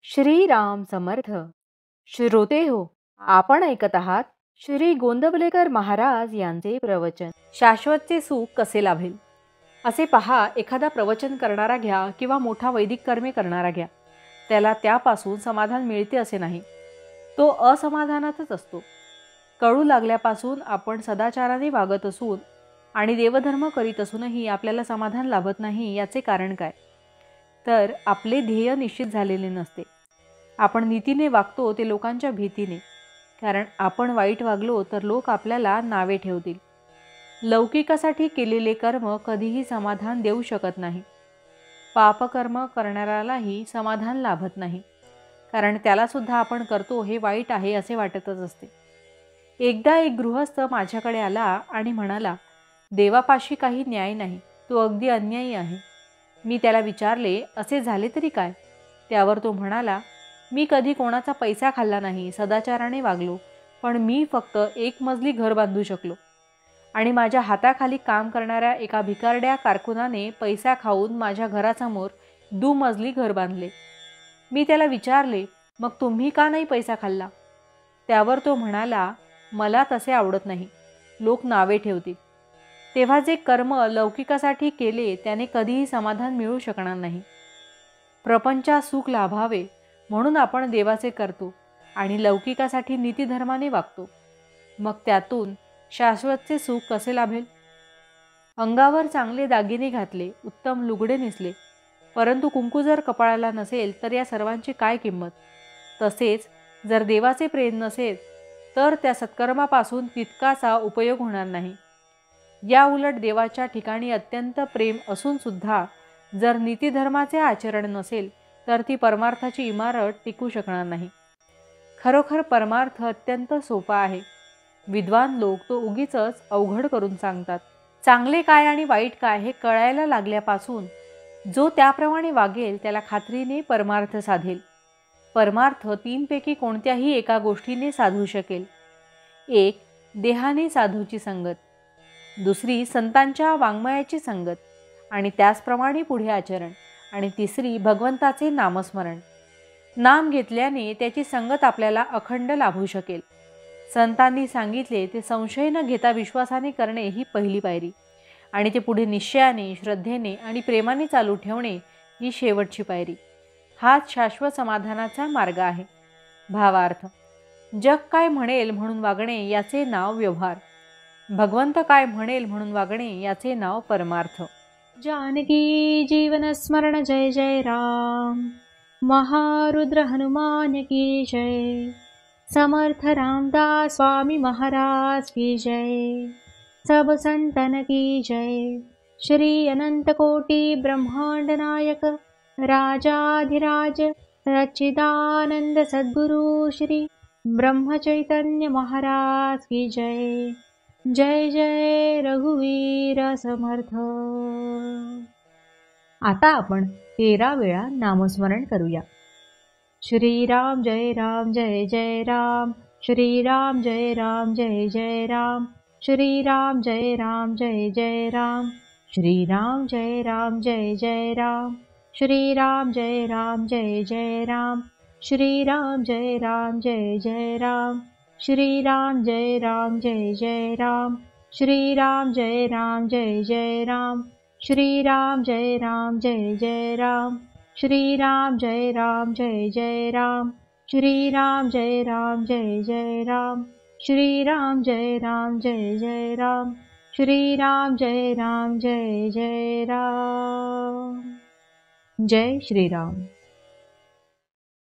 श्रीराम समर्थ. श्रोते हो, आपण ऐकत आहात श्री गोंदवलेकर महाराज यांचे प्रवचन. शाश्वतचे सुख कसे लाभेल. असे पहा, एखादा प्रवचन करणारा घ्या किंवा मोठा वैदिक कर्मे करणारा घ्या, त्याला त्यापासून समाधान मिळते असे नाही. तो असमाधानातच असतो. कळू लागल्यापासून आपण सदाचाराने वागत असून आणि देवधर्म करीत असूनही आपल्याला समाधान लाभत नाही. याचे कारण काय? तर आपले ध्येय निश्चित झालेले नसते. आपण नीतीने वागतो ते लोकांच्या भीतीने, कारण आपण वाईट वागलो तर लोक आपल्याला नावे ठेवतील. लौकिकासाठी केलेले कर्म कधीही समाधान देऊ शकत नाही. पापकर्म करणाऱ्यालाही समाधान लाभत नाही, कारण त्यालासुद्धा आपण करतो हे वाईट आहे असे वाटतच असते. एकदा एक गृहस्थ माझ्याकडे आला आणि म्हणाला, देवापाशी काही न्याय नाही, तो अगदी अन्यायी आहे. मी त्याला विचारले, असे झाले तरी काय? त्यावर तो म्हणाला, मी कधी कोणाचा पैसा खाल्ला नाही, सदाचाराने वागलो, पण मी फक्त एक मजली घर बांधू शकलो. आणि माझ्या हाताखाली काम करणाऱ्या एका भिकारड्या कारकुनाने पैसा खाऊन माझ्या घरासमोर दुमजली घर बांधले. मी त्याला विचारले, मग तुम्ही का नाही पैसा खाल्ला? त्यावर तो म्हणाला, मला तसे आवडत नाही, लोक नावे ठेवतील. तेव्हा जे कर्म लौकिकासाठी केले त्याने कधीही समाधान मिळू शकणार नाही. प्रपंचात सुख लाभावे म्हणून आपण देवाचे करतो आणि लौकिकासाठी नीतिधर्माने वागतो. मग त्यातून शाश्वतचे सुख कसे लाभेल? अंगावर चांगले दागिने घातले, उत्तम लुगडे नेसले, परंतु कुंकू जर कपाळाला नसेल तर या सर्वांची काय किंमत? तसेच जर देवाचे प्रेम नसेल तर त्या सत्कर्मापासून तितकासा उपयोग होणार नाही. या उलट देवाच्या ठिकाणी अत्यंत प्रेम असून सुद्धा जर नीतिधर्माचे आचरण नसेल तर ती परमार्थाची इमारत टिकू शकणार नाही. खरोखर परमार्थ अत्यंत सोपा आहे. विद्वान लोक तो उगीच अवघड करून सांगतात. चांगले काय आणि वाईट काय हे कळायला लागल्यापासून जो त्याप्रमाणे वागेल त्याला खात्रीने परमार्थ साधेल. परमार्थ तीनपैकी कोणत्याही एका गोष्टीने साधू शकेल. एक, देहाने साधूची संगत. दुसरी, संतांच्या वाङ्मयाची संगत आणि त्याचप्रमाणे पुढे आचरण. आणि तिसरी, भगवंताचे नामस्मरण. नाम घेतल्याने त्याची संगत आपल्याला अखंड लाभू शकेल. संतांनी सांगितले ते संशय न घेता विश्वासाने करणे ही पहिली पायरी, आणि ते पुढे निश्चयाने, श्रद्धेने आणि प्रेमाने चालू ठेवणे ही शेवटची पायरी. हाच शाश्वत समाधानाचा मार्ग आहे. भावार्थ, जग काय म्हणेल म्हणून वागणे याचे नाव व्यवहार, भगवंत काय म्हणेल म्हणून वागणे याचे नाव परमार्थ. जानकी जीवन स्मरण जय जय राम. महारुद्र हनुमान की जय. समर्थ रामदास स्वामी महाराज की जय. सब संतन की जय. श्री अनंत कोटि ब्रह्मांड नायक राजाधिराज सच्चिदानंद सद्गुरु श्री ब्रह्म चैतन्य महाराज की जय. जय जय रघुवीर समर्थ. आता आपण 13 वेळा नामस्मरण करूया. श्रीराम जय राम जय जय राम. श्रीराम जय राम जय जय राम. श्रीराम जय राम जय जय राम. श्रीराम जय राम जय जय राम. श्रीराम जय राम जय जय राम. श्रीराम जय राम जय जय राम. श्रीराम जय राम जय जय राम. श्रीराम जय राम जय जय राम. श्रीराम जय राम जय जय राम. श्रीराम जय राम जय जय राम. श्रीराम जय राम जय जय राम. श्रीराम जय राम जय जय राम. श्रीराम जय राम जय जय राम. जय श्रीराम.